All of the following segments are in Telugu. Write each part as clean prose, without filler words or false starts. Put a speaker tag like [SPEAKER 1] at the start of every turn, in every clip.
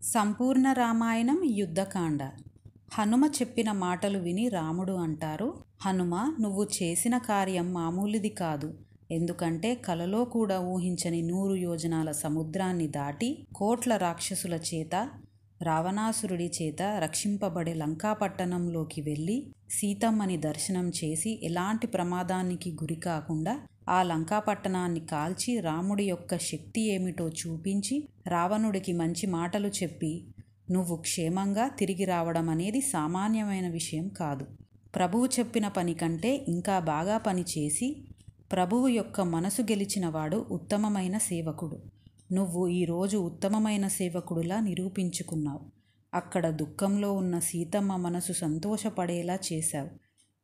[SPEAKER 1] సంపూర్ణ రామాయణం యుద్ధకాండ. హనుమ చెప్పిన మాటలు విని రాముడు అంటారు, హనుమ, నువ్వు చేసిన కార్యం మామూలుది కాదు. ఎందుకంటే కలలో కూడా ఊహించని 100 యోజనాల సముద్రాన్ని దాటి కోట్ల రాక్షసుల చేత, రావణాసురుడి చేత రక్షింపబడే లంకాపట్టణంలోకి వెళ్ళి సీతమ్మని దర్శనం చేసి ఎలాంటి ప్రమాదానికి గురి కాకుండా ఆ లంకాపట్టణాన్ని కాల్చి రాముడి యొక్క శక్తి ఏమిటో చూపించి రావణుడికి మంచి మాటలు చెప్పి నువ్వు క్షేమంగా తిరిగి రావడం అనేది సామాన్యమైన విషయం కాదు. ప్రభువు చెప్పిన పని కంటే ఇంకా బాగా పని చేసి ప్రభువు యొక్క మనసు గెలిచినవాడు ఉత్తమమైన సేవకుడు. నువ్వు ఈరోజు ఉత్తమమైన సేవకుడిలా నిరూపించుకున్నావు. అక్కడ దుఃఖంలో ఉన్న సీతమ్మ మనసు సంతోషపడేలా చేశావు.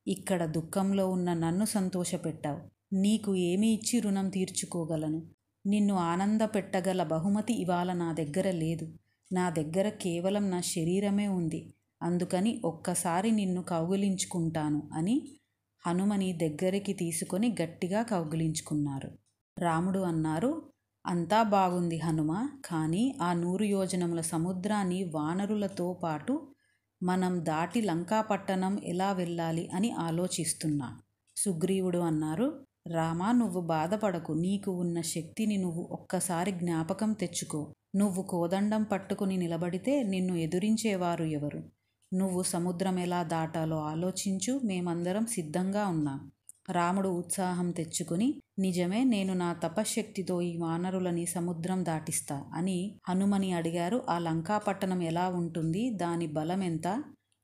[SPEAKER 1] ఇక్కడ దుఃఖంలో ఉన్న నన్ను సంతోషపెట్టావు. నీకు ఏమి ఇచ్చి రుణం తీర్చుకోగలను? నిన్ను ఆనంద పెట్టగల బహుమతి ఇవాళ నా దగ్గర లేదు. నా దగ్గర కేవలం నా శరీరమే ఉంది. అందుకని ఒక్కసారి నిన్ను కౌగిలించుకుంటాను అని హనుమని దగ్గరికి తీసుకొని గట్టిగా కౌగిలించుకున్నారు. రాముడు అన్నారు, అంతా బాగుంది హనుమ, కానీ ఆ 100 యోజనముల సముద్రాన్ని వానరులతో పాటు మనం దాటి లంకాపట్టణం ఎలా వెళ్ళాలి అని ఆలోచిస్తున్నా. సుగ్రీవుడు అన్నారు, రామా, నువ్వు బాధపడకు. నీకు ఉన్న శక్తిని నువ్వు ఒక్కసారి జ్ఞాపకం తెచ్చుకో. నువ్వు కోదండం పట్టుకుని నిలబడితే నిన్ను ఎదురించేవారు ఎవరు? నువ్వు సముద్రం ఎలా దాటాలో ఆలోచించు. మేమందరం సిద్ధంగా ఉన్నాం. రాముడు ఉత్సాహం తెచ్చుకుని, నిజమే, నేను నా తపశ్శక్తితో ఈ వానరులని సముద్రం దాటిస్తా అని హనుమని అడిగారు. ఆ లంకాపట్టణం ఎలా ఉంటుంది? దాని బలం ఎంత?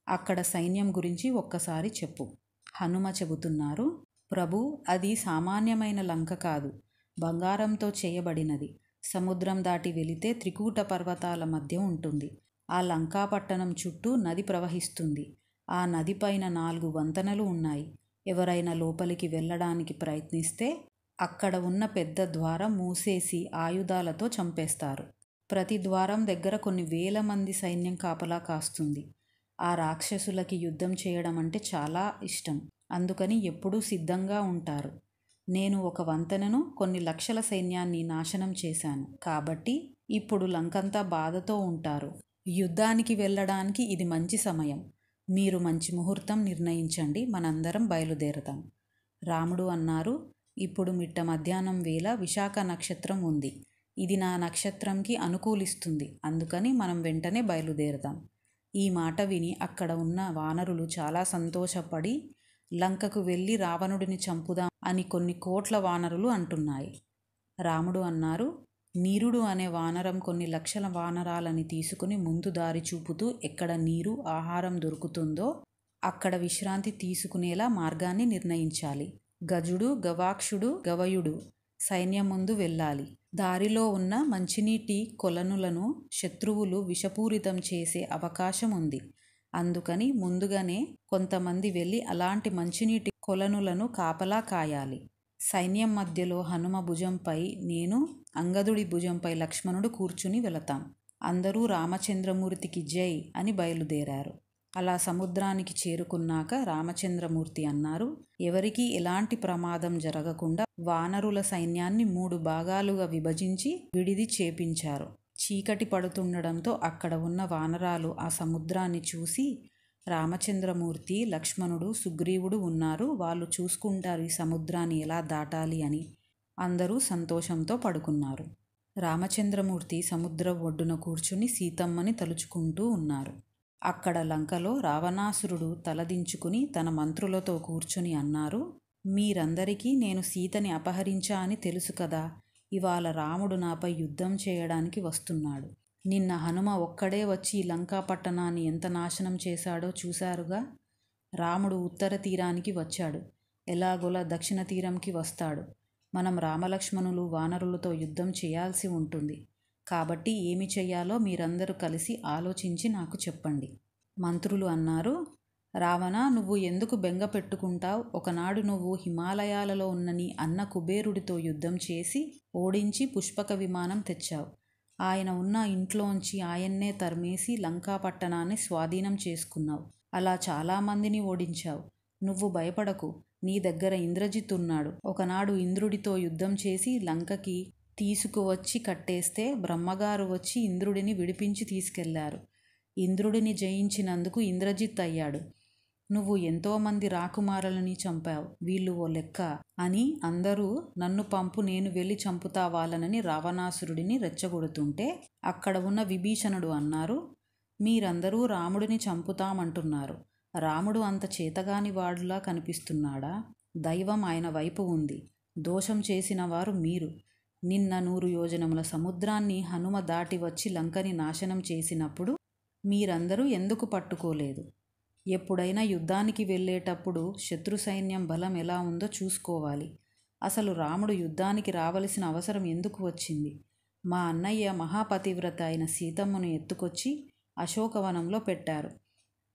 [SPEAKER 1] అక్కడ సైన్యం గురించి ఒక్కసారి చెప్పు. హనుమ చెబుతున్నారు, ప్రభు, అది సామాన్యమైన లంక కాదు. బంగారంతో చేయబడినది. సముద్రం దాటి వెళితే త్రికూట పర్వతాల మధ్య ఉంటుంది. ఆ లంకాపట్టణం చుట్టూ నది ప్రవహిస్తుంది. ఆ నది పైన 4 వంతెనలు ఉన్నాయి. ఎవరైనా లోపలికి వెళ్ళడానికి ప్రయత్నిస్తే అక్కడ ఉన్న పెద్ద ద్వారం మూసేసి ఆయుధాలతో చంపేస్తారు. ప్రతి ద్వారం దగ్గర కొన్ని వేల మంది సైన్యం కాపలా కాస్తుంది. ఆ రాక్షసులకి యుద్ధం చేయడం అంటే చాలా ఇష్టం. అందుకని ఎప్పుడూ సిద్ధంగా ఉంటారు. నేను ఒక వంతెనను, కొన్ని లక్షల సైన్యాన్ని నాశనం చేశాను. కాబట్టి ఇప్పుడు లంకంతా బాధతో ఉంటారు. యుద్ధానికి వెళ్ళడానికి ఇది మంచి సమయం. మీరు మంచి ముహూర్తం నిర్ణయించండి. మనందరం బయలుదేరదాం. రాముడు అన్నారు, ఇప్పుడు మిట్ట మధ్యాహ్నం వేళ విశాఖ నక్షత్రం ఉంది. ఇది నా నక్షత్రంకి అనుకూలిస్తుంది. అందుకని మనం వెంటనే బయలుదేరదాం. ఈ మాట విని అక్కడ ఉన్న వానరులు చాలా సంతోషపడి లంకకు వెళ్ళి రావణుడిని చంపుదాం అని కొన్ని కోట్ల వానరులు అంటున్నాయి. రాముడు అన్నారు, నీరుడు అనే వానరం కొన్ని లక్షల వానరాలని తీసుకుని ముందు దారి చూపుతూ ఎక్కడ నీరు, ఆహారం దొరుకుతుందో అక్కడ విశ్రాంతి తీసుకునేలా మార్గాన్ని నిర్ణయించాలి. గజుడు, గవాక్షుడు, గవయుడు సైన్యం ముందు వెళ్ళాలి. దారిలో ఉన్న మంచినీటి కొలనులను శత్రువులు విషపూరితం చేసే అవకాశం ఉంది. అందుకని ముందుగానే కొంతమంది వెళ్ళి అలాంటి మంచినీటి కొలనులను కాపలా కాయాలి. సైన్యం మధ్యలో హనుమ భుజంపై నేను, అంగదుడి భుజంపై లక్ష్మణుడు కూర్చుని వెళతాం. అందరూ రామచంద్రమూర్తికి జై అని బయలుదేరారు. అలా సముద్రానికి చేరుకున్నాక రామచంద్రమూర్తి అన్నారు, ఎవరికీ ఎలాంటి ప్రమాదం జరగకుండా వానరుల సైన్యాన్ని 3 భాగాలుగా విభజించి విడిది చేపించారు. చీకటి పడుతుండడంతో అక్కడ ఉన్న వానరాలు ఆ సముద్రాన్ని చూసి, రామచంద్రమూర్తి, లక్ష్మణుడు, సుగ్రీవుడు ఉన్నారు, వాళ్ళు చూసుకుంటారు ఈ సముద్రాన్ని ఎలా దాటాలి అని అందరూ సంతోషంతో పడుకున్నారు. రామచంద్రమూర్తి సముద్రం ఒడ్డున కూర్చుని సీతమ్మని తలుచుకుంటూ ఉన్నారు. అక్కడ లంకలో రావణాసురుడు తలదించుకుని తన మంత్రులతో కూర్చుని అన్నారు, మీరందరికీ నేను సీతని అపహరించా అని తెలుసు కదా. ఇవాళ రాముడు నాపై యుద్ధం చేయడానికి వస్తున్నాడు. నిన్న హనుమ ఒక్కడే వచ్చి ఈ లంకాపట్టణాన్ని ఎంత నాశనం చేశాడో చూశారుగా. రాముడు ఉత్తర తీరానికి వచ్చాడు. ఎలాగోలా దక్షిణ తీరంకి వస్తాడు. మనం రామలక్ష్మణులు వానరులతో యుద్ధం చేయాల్సి ఉంటుంది. కాబట్టి ఏమి చెయ్యాలో మీరందరూ కలిసి ఆలోచించి నాకు చెప్పండి. మంత్రులు అన్నారు, రావణ, నువ్వు ఎందుకు బెంగ పెట్టుకుంటావు? ఒకనాడు నువ్వు హిమాలయాలలో ఉన్న నీ అన్న కుబేరుడితో యుద్ధం చేసి ఓడించి పుష్పక విమానం తెచ్చావు. ఆయన ఉన్న ఇంట్లోంచి ఆయన్నే తరిమేసి లంకాపట్టణాన్ని స్వాధీనం చేసుకున్నావు. అలా చాలామందిని ఓడించావు. నువ్వు భయపడకు. నీ దగ్గర ఇంద్రజిత్ ఉన్నాడు. ఒకనాడు ఇంద్రుడితో యుద్ధం చేసి లంకకి తీసుకువచ్చి కట్టేస్తే బ్రహ్మగారు వచ్చి ఇంద్రుడిని విడిపించి తీసుకెళ్లారు. ఇంద్రుడిని జయించినందుకు ఇంద్రజిత్ అయ్యాడు. నువ్వు ఎంతోమంది రాకుమారులని చంపావు, వీళ్ళు ఓ లెక్క అని అందరూ నన్ను పంపు, నేను వెళ్ళి చంపుతా వాళ్ళనని రావణాసురుడిని రెచ్చగొడుతుంటే అక్కడ ఉన్న విభీషణుడు అన్నారు, మీరందరూ రాముడిని చంపుతామంటున్నారు. రాముడు అంత చేతగాని వాడులా కనిపిస్తున్నాడా? దైవం ఆయన వైపు ఉంది. దోషం చేసిన వారు మీరు. నిన్న 100 యోజనముల సముద్రాన్ని హనుమ దాటి వచ్చి లంకని నాశనం చేసినప్పుడు మీరందరూ ఎందుకు పట్టుకోలేదు? ఎప్పుడైనా యుద్ధానికి వెళ్ళేటప్పుడు శత్రు సైన్యం బలం ఎలా ఉందో చూసుకోవాలి. అసలు రాముడు యుద్ధానికి రావలసిన అవసరం ఎందుకు వచ్చింది? మా అన్నయ్య మహాపతివ్రత అయిన సీతమ్మను ఎత్తుకొచ్చి అశోకవనంలో పెట్టారు.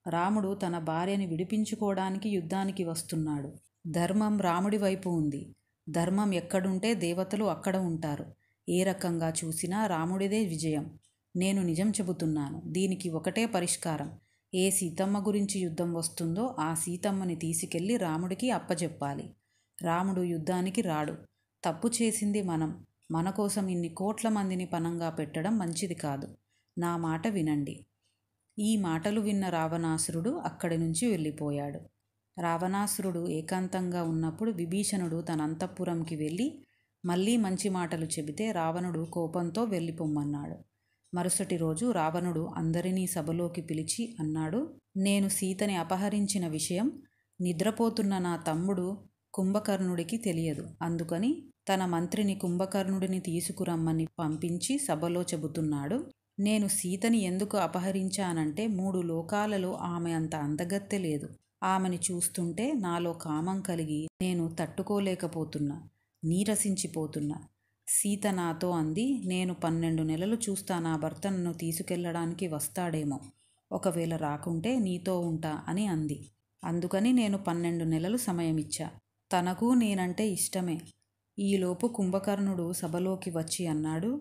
[SPEAKER 1] రాముడు తన భార్యని విడిపించుకోవడానికి యుద్ధానికి వస్తున్నాడు. ధర్మం రాముడి వైపు ఉంది. ధర్మం ఎక్కడుంటే దేవతలు అక్కడ ఉంటారు. ఏ రకంగా చూసినా రాముడిదే విజయం. నేను నిజం చెబుతున్నాను. దీనికి ఒకటే పరిష్కారం. ఏ సీతమ్మ గురించి యుద్ధం వస్తుందో ఆ సీతమ్మని తీసుకెళ్ళి రాముడికి అప్పజెప్పాలి. రాముడు యుద్ధానికి రాడు. తప్పు చేసింది మనం. మన కోసం ఇన్ని కోట్ల మందిని పణంగా పెట్టడం మంచిది కాదు. నా మాట వినండి. ఈ మాటలు విన్న రావణాసురుడు అక్కడి నుంచి వెళ్ళిపోయాడు. రావణాసురుడు ఏకాంతంగా ఉన్నప్పుడు విభీషణుడు తన అంతఃపురంకి వెళ్ళి మళ్ళీ మంచి మాటలు చెబితే రావణుడు కోపంతో వెళ్ళిపోమ్మన్నాడు. మరుసటి రోజు రావణుడు అందరినీ సభలోకి పిలిచి అన్నాడు, నేను సీతని అపహరించిన విషయం నిద్రపోతున్న నా తమ్ముడు కుంభకర్ణుడికి తెలియదు. అందుకని తన మంత్రిని కుంభకర్ణుడిని తీసుకురమ్మని పంపించి సభలో చెబుతున్నాడు. నేను సీతని ఎందుకు అపహరించానంటే 3 లోకాలలో ఆమె అంత అందగత్తె లేదు. ఆమెని చూస్తుంటే నాలో కామం కలిగి నేను తట్టుకోలేకపోతున్నా, నీరసించిపోతున్నా. సీత నాతో అంది, నేను 12 నెలలు చూస్తా, నా భర్త నన్ను తీసుకెళ్లడానికి వస్తాడేమో, ఒకవేళ రాకుంటే నీతో ఉంటా అని అంది. అందుకని నేను 12 నెలలు సమయమిచ్చా. తనకు నేనంటే ఇష్టమే. ఈలోపు కుంభకర్ణుడు సభలోకి వచ్చి అన్నాడు,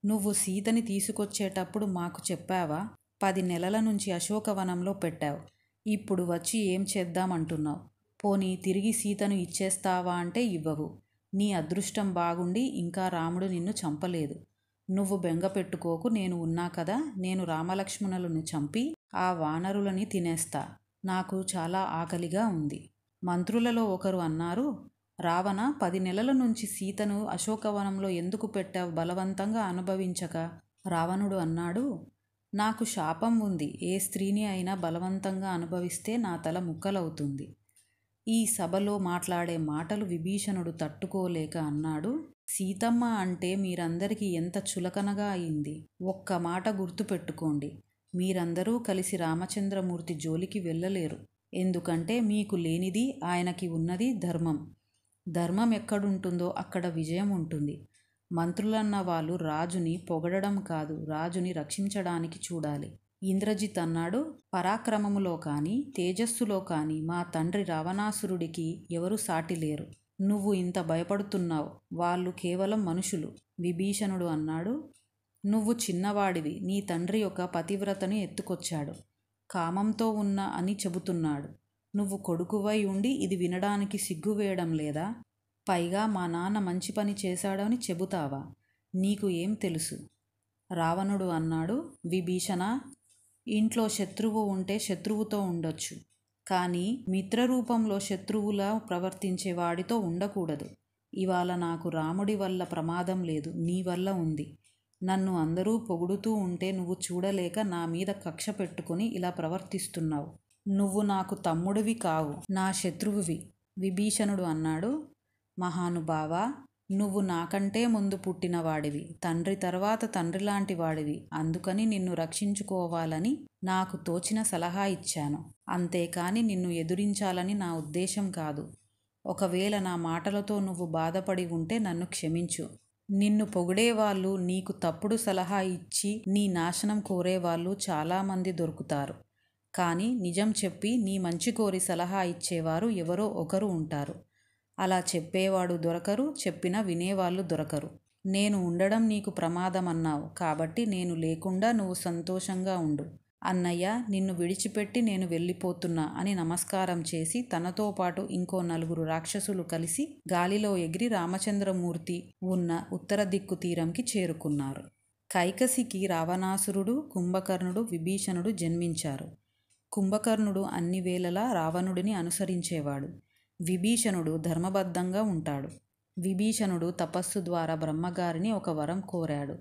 [SPEAKER 1] నువ్వు సీతని తీసుకొచ్చేటప్పుడు మాకు చెప్పావా? 10 నెలల నుంచి అశోకవనంలో పెట్టావు. ఇప్పుడు వచ్చి ఏం చేద్దామంటున్నావు? పోనీ తిరిగి సీతను ఇచ్చేస్తావా అంటే ఇవ్వవు. నీ అదృష్టం బాగుండి ఇంకా రాముడు నిన్ను చంపలేదు. నువ్వు బెంగ పెట్టుకోకు, నేను ఉన్నా కదా. నేను రామలక్ష్మణులను చంపి ఆ వానరులని తినేస్తా. నాకు చాలా ఆకలిగా ఉంది. మంత్రులలో ఒకరు అన్నారు, రావణ, 10 నెలల నుంచి సీతను అశోకవనంలో ఎందుకు పెట్టావు, బలవంతంగా అనుభవించక? రావణుడు అన్నాడు, నాకు శాపం ఉంది. ఏ స్త్రీని అయినా బలవంతంగా అనుభవిస్తే నా తల ముక్కలవుతుంది. ఈ సభలో మాట్లాడే మాటలు విభీషణుడు తట్టుకోలేక అన్నాడు, సీతమ్మ అంటే మీరందరికీ ఎంత చులకనగా అయింది. ఒక్క మాట గుర్తుపెట్టుకోండి, మీరందరూ కలిసి రామచంద్రమూర్తి జోలికి వెళ్ళలేరు. ఎందుకంటే మీకు లేనిది ఆయనకి ఉన్నది ధర్మం. ధర్మం ఎక్కడుంటుందో అక్కడ విజయం ఉంటుంది. మంత్రులన్న వాళ్ళు రాజుని పొగడడం కాదు, రాజుని రక్షించడానికి చూడాలి. ఇంద్రజిత్ అన్నాడు, పరాక్రమములో కానీ తేజస్సులో కానీ మా తండ్రి రావణాసురుడికి ఎవరు సాటి లేరు. నువ్వు ఇంత భయపడుతున్నావు, వాళ్ళు కేవలం మనుషులు. విభీషణుడు అన్నాడు, నువ్వు చిన్నవాడివి. నీ తండ్రి ఒక పతివ్రతను ఎత్తుకొచ్చాడు, కామంతో ఉన్న అని చెబుతున్నాడు. నువ్వు కొడుకువై ఉండి ఇది వినడానికి సిగ్గు వేయడం లేదా? పైగా మా నాన్న మంచి పని చేశాడని చెబుతావా? నీకు ఏం తెలుసు? రావణుడు అన్నాడు, విభీషణ, ఇంట్లో శత్రువు ఉంటే శత్రువుతో ఉండొచ్చు, కానీ మిత్రరూపంలో శత్రువులా ప్రవర్తించే వాడితో ఉండకూడదు. ఇవాళ నాకు రాముడి వల్ల ప్రమాదం లేదు, నీ వల్ల ఉంది. నన్ను అందరూ పొగుడుతూ ఉంటే నువ్వు చూడలేక నా మీద కక్ష పెట్టుకుని ఇలా ప్రవర్తిస్తున్నావు. నువ్వు నాకు తమ్ముడివి కావు, నా శత్రువువి. విభీషణుడు అన్నాడు, మహానుభావా, నువ్వు నాకంటే ముందు పుట్టిన వాడివి, తండ్రి తర్వాత తండ్రి లాంటి వాడివి. అందుకని నిన్ను రక్షించుకోవాలని నాకు తోచిన సలహా ఇచ్చాను. అంతేకాని నిన్ను ఎదురించాలని నా ఉద్దేశం కాదు. ఒకవేళ నా మాటలతో నువ్వు బాధపడి ఉంటే నన్ను క్షమించు. నిన్ను పొగిడేవాళ్ళు, నీకు తప్పుడు సలహా ఇచ్చి నీ నాశనం కోరేవాళ్ళు చాలామంది దొరుకుతారు. కానీ నిజం చెప్పి నీ మంచి కోరి సలహా ఇచ్చేవారు ఎవరో ఒకరు ఉంటారు. అలా చెప్పేవాడు దొరకరు, చెప్పినా వినేవాళ్ళు దొరకరు. నేను ఉండడం నీకు ప్రమాదం అన్నావు కాబట్టి నేను లేకుండా నువ్వు సంతోషంగా ఉండు. అన్నయ్య, నిన్ను విడిచిపెట్టి నేను వెళ్ళిపోతున్నా అని నమస్కారం చేసి తనతో పాటు ఇంకో 4 రాక్షసులు కలిసి గాలిలో ఎగిరి రామచంద్రమూర్తి ఉన్న ఉత్తర దిక్కు తీరంకి చేరుకున్నారు. కైకసికి రావణాసురుడు, కుంభకర్ణుడు, విభీషణుడు జన్మించారు. కుంభకర్ణుడు అన్ని వేళలా రావణుడిని అనుసరించేవాడు. విభీషణుడు ధర్మబద్ధంగా ఉంటాడు. విభీషణుడు తపస్సు ద్వారా బ్రహ్మగారిని ఒక వరం కోరాడు.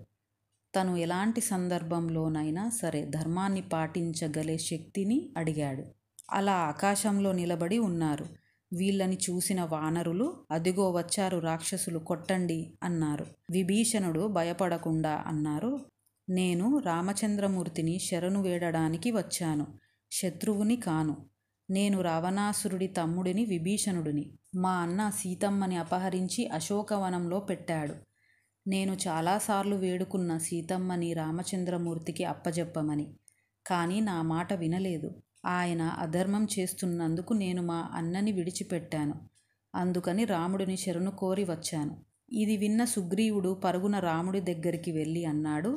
[SPEAKER 1] తను ఎలాంటి సందర్భంలోనైనా సరే ధర్మాన్ని పాటించగలే శక్తిని అడిగాడు. అలా ఆకాశంలో నిలబడి ఉన్నారు. వీళ్ళని చూసిన వానరులు, అదిగో వచ్చారు రాక్షసులు, కొట్టండి అన్నారు. విభీషణుడు భయపడకుండా అన్నారు, నేను రామచంద్రమూర్తిని శరణు వేడడానికి వచ్చాను, శత్రువుని కాను. నేను రావణాసురుడి తమ్ముడిని, విభీషణుడిని. మా అన్న సీతమ్మని అపహరించి అశోకవనంలో పెట్టాడు. నేను చాలాసార్లు వేడుకున్న సీతమ్మని రామచంద్రమూర్తికి అప్పజెప్పమని. కానీ నా మాట వినలేదు. ఆయన అధర్మం చేస్తున్నందుకు నేను మా అన్నని విడిచిపెట్టాను. అందుకని రాముడిని శరణు కోరి వచ్చాను. ఇది విన్న సుగ్రీవుడు పరుగున రాముడి దగ్గరికి వెళ్ళి అన్నాడు,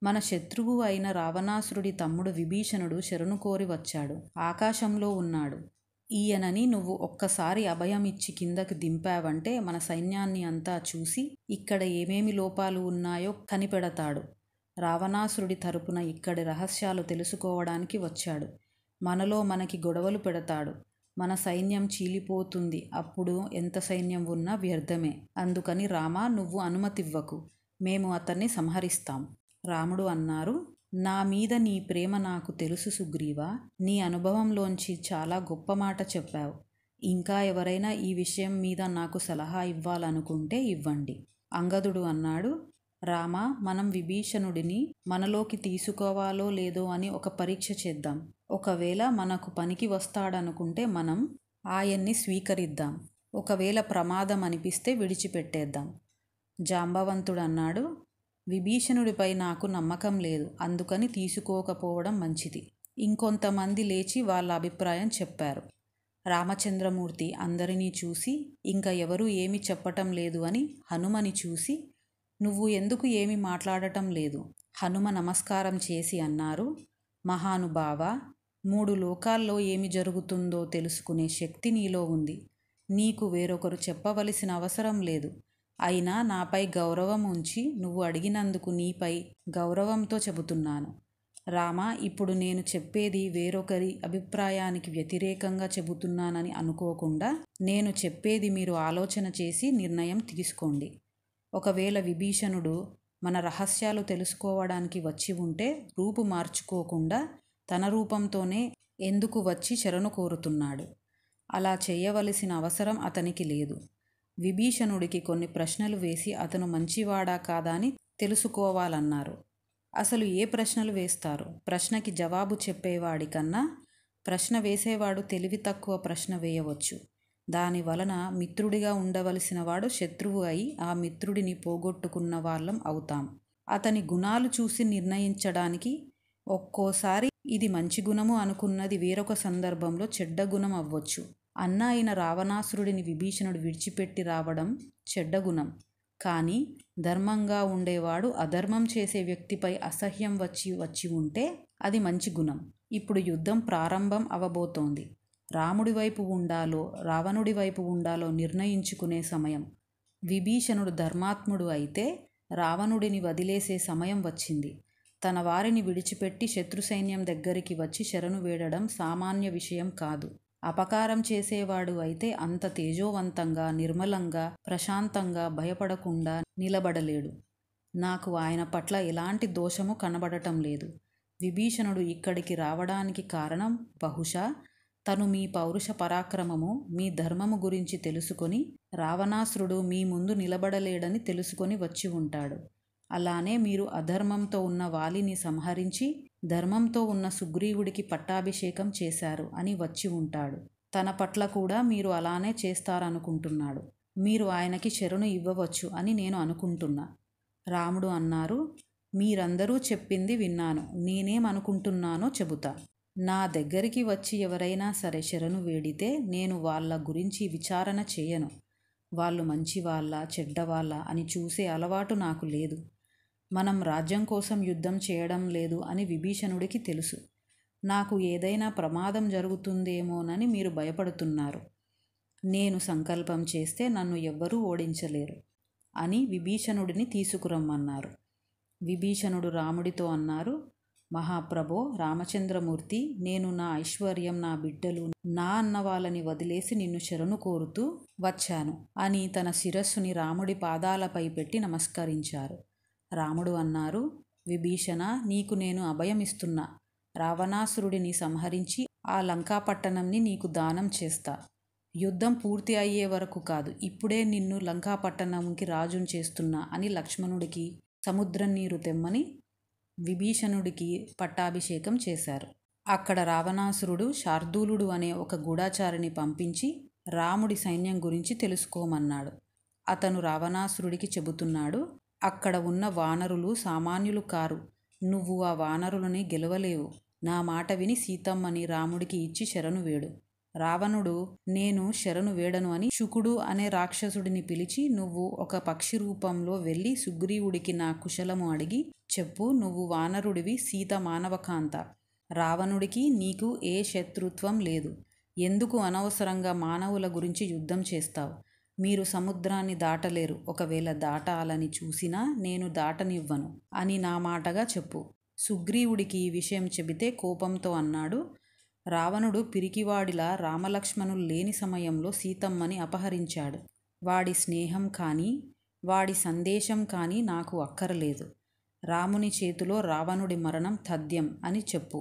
[SPEAKER 1] మన శత్రువు అయిన రావణాసురుడి తమ్ముడు విభీషణుడు శరణు కోరి వచ్చాడు. ఆకాశంలో ఉన్నాడు. ఈయనని నువ్వు ఒక్కసారి అభయం ఇచ్చి కిందకి దింపావంటే మన సైన్యాన్ని అంతా చూసి ఇక్కడ ఏమేమి లోపాలు ఉన్నాయో కనిపెడతాడు. రావణాసురుడి తరపున ఇక్కడి రహస్యాలు తెలుసుకోవడానికి వచ్చాడు. మనలో మనకి గొడవలు పెడతాడు. మన సైన్యం చీలిపోతుంది. అప్పుడు ఎంత సైన్యం ఉన్నా వ్యర్థమే. అందుకని రామా, నువ్వు అనుమతివ్వకు. మేము అతన్ని సంహరిస్తాం. రాముడు అన్నారు, నా మీద నీ ప్రేమ నాకు తెలుసు సుగ్రీవా. నీ అనుభవంలోంచి చాలా గొప్ప మాట చెప్పావు. ఇంకా ఎవరైనా ఈ విషయం మీద నాకు సలహా ఇవ్వాలనుకుంటే ఇవ్వండి. అంగదుడు అన్నాడు, రామా, మనం విభీషణుడిని మనలోకి తీసుకోవాలో లేదో అని ఒక పరీక్ష చేద్దాం. ఒకవేళ మనకు పనికి వస్తాడనుకుంటే మనం ఆయన్ని స్వీకరిద్దాం. ఒకవేళ ప్రమాదం అనిపిస్తే విడిచిపెట్టేద్దాం. జాంబవంతుడు అన్నాడు, విభీషణుడిపై నాకు నమ్మకం లేదు. అందుకని తీసుకోకపోవడం మంచిది. ఇంకొంతమంది లేచి వాళ్ళ అభిప్రాయం చెప్పారు. రామచంద్రమూర్తి అందరినీ చూసి ఇంకా ఎవరూ ఏమీ చెప్పటం లేదు అని హనుమని చూసి, నువ్వు ఎందుకు ఏమీ మాట్లాడటం లేదు? హనుమ నమస్కారం చేసి అన్నారు, మహానుభావ, 3 లోకాల్లో ఏమి జరుగుతుందో తెలుసుకునే శక్తి నీలో ఉంది. నీకు వేరొకరు చెప్పవలసిన అవసరం లేదు. అయినా నాపై గౌరవం ఉంచి నువ్వు అడిగినందుకు నీపై గౌరవంతో చెబుతున్నాను. రామ, ఇప్పుడు నేను చెప్పేది వేరొకరి అభిప్రాయానికి వ్యతిరేకంగా చెబుతున్నానని అనుకోకుండా నేను చెప్పేది మీరు ఆలోచన చేసి నిర్ణయం తీసుకోండి. ఒకవేళ విభీషణుడు మన రహస్యాలు తెలుసుకోవడానికి వచ్చి ఉంటే రూపు మార్చుకోకుండా తన రూపంతోనే ఎందుకు వచ్చి శరణు కోరుతున్నాడు? అలా చేయవలసిన అవసరం అతనికి లేదు. విభీషణుడికి కొన్ని ప్రశ్నలు వేసి అతను మంచివాడా కాదా అని తెలుసుకోవాలన్నారు. అసలు ఏ ప్రశ్నలు వేస్తారు? ప్రశ్నకి జవాబు చెప్పేవాడి కన్నా ప్రశ్న వేసేవాడు తెలివి తక్కువ ప్రశ్న వేయవచ్చు. దాని వలన మిత్రుడిగా ఉండవలసిన వాడు శత్రువు అయి ఆ మిత్రుడిని పోగొట్టుకున్న వాళ్ళం అవుతాం. అతని గుణాలు చూసి నిర్ణయించడానికి ఒక్కోసారి ఇది మంచి గుణము అనుకున్నది వేరొక సందర్భంలో చెడ్డ గుణం అవ్వచ్చు. అన్న అయిన రావణాసురుడిని విభీషణుడు విడిచిపెట్టి రావడం చెడ్డ గుణం. కానీ ధర్మంగా ఉండేవాడు అధర్మం చేసే వ్యక్తిపై అసహ్యం వచ్చి ఉంటే అది మంచి గుణం. ఇప్పుడు యుద్ధం ప్రారంభం అవబోతోంది. రాముడి వైపు ఉండాలో రావణుడి వైపు ఉండాలో నిర్ణయించుకునే సమయం. విభీషణుడు ధర్మాత్ముడు అయితే రావణుడిని వదిలేసే సమయం వచ్చింది. తన వారిని విడిచిపెట్టి శత్రు సైన్యం దగ్గరికి వచ్చి శరణు వేడడం సామాన్య విషయం కాదు. అపకారం చేసేవాడు అయితే అంత తేజోవంతంగా, నిర్మలంగా, ప్రశాంతంగా, భయపడకుండా నిలబడలేడు. నాకు ఆయన పట్ల ఎలాంటి దోషము కనబడటం లేదు. విభీషణుడు ఇక్కడికి రావడానికి కారణం బహుశా తను మీ పౌరుష పరాక్రమము, మీ ధర్మము గురించి తెలుసుకొని రావణాసురుడు మీ ముందు నిలబడలేడని తెలుసుకొని వచ్చి ఉంటాడు. అలానే మీరు అధర్మంతో ఉన్న వాలిని సంహరించి ధర్మంతో ఉన్న సుగ్రీవుడికి పట్టాభిషేకం చేశారు అని వచ్చి ఉంటాడు. తన పట్ల కూడా మీరు అలానే చేస్తారనుకుంటున్నాడు. మీరు ఆయనకి శరణు ఇవ్వవచ్చు అని నేను అనుకుంటున్నా. రాముడు అన్నారు, మీరందరూ చెప్పింది విన్నాను. నేనేమనుకుంటున్నానో చెబుతా. నా దగ్గరికి వచ్చి ఎవరైనా సరే శరణు వేడితే నేను వాళ్ళ గురించి విచారణ చేయను. వాళ్ళు మంచివాళ్ళ చెడ్డవాళ్ళ అని చూసే అలవాటు నాకు లేదు. మనం రాజ్యం కోసం యుద్ధం చేయడం లేదు అని విభీషణుడికి తెలుసు. నాకు ఏదైనా ప్రమాదం జరుగుతుందేమోనని మీరు భయపడుతున్నారు. నేను సంకల్పం చేస్తే నన్ను ఎవ్వరూ ఓడించలేరు అని విభీషణుడిని తీసుకురమ్మన్నారు. విభీషణుడు రాముడితో అన్నారు, మహాప్రభో రామచంద్రమూర్తి, నేను నా ఐశ్వర్యం, నా బిడ్డలు, నా అన్న వాళ్ళని వదిలేసి నిన్ను శరణు కోరుతూ వచ్చాను అని తన శిరస్సుని రాముడి పాదాలపై పెట్టి నమస్కరించారు. రాముడు అన్నారు, విభీషణ, నీకు నేను అభయమిస్తున్నా. రావణాసురుడిని సంహరించి ఆ లంకాపట్టణంని నీకు దానం చేస్తా. యుద్ధం పూర్తి అయ్యే వరకు కాదు, ఇప్పుడే నిన్ను లంకాపట్టణంకి రాజును చేస్తున్నా అని లక్ష్మణుడికి సముద్రం నీరు తెమ్మని విభీషణుడికి పట్టాభిషేకం చేశారు. అక్కడ రావణాసురుడు శార్దూలుడు అనే ఒక గూఢచారిని పంపించి రాముడి సైన్యం గురించి తెలుసుకోమన్నాడు. అతను రావణాసురుడికి చెబుతున్నాడు, అక్కడ ఉన్న వానరులు సామాన్యులు కారు. నువ్వు ఆ వానరులని గెలవలేవు. నా మాట విని సీతమ్మని రాముడికి ఇచ్చి శరణు వేడు. రావణుడు నేను శరణు వేడను అని శుకుడు అనే రాక్షసుడిని పిలిచి, నువ్వు ఒక పక్షి రూపంలో వెళ్ళి సుగ్రీవుడికి నా కుశలము అడిగి చెప్పు. నువ్వు వానరుడివి, సీత మానవకాంత. రావణుడికి నీకు ఏ శత్రుత్వం లేదు. ఎందుకు అనవసరంగా మానవుల గురించి యుద్ధం చేస్తావు? మీరు సముద్రాన్ని దాటలేరు. ఒకవేళ దాటాలని చూసినా నేను దాటనివ్వను అని నా మాటగా చెప్పు. సుగ్రీవుడికి ఈ విషయం చెబితే కోపంతో అన్నాడు, రావణుడు పిరికివాడిలా రామలక్ష్మణులు లేని సమయంలో సీతమ్మని అపహరించాడు. వాడి స్నేహం కానీ వాడి సందేశం కానీ నాకు అక్కరలేదు. రాముని చేతిలో రావణుడి మరణం తథ్యం అని చెప్పు.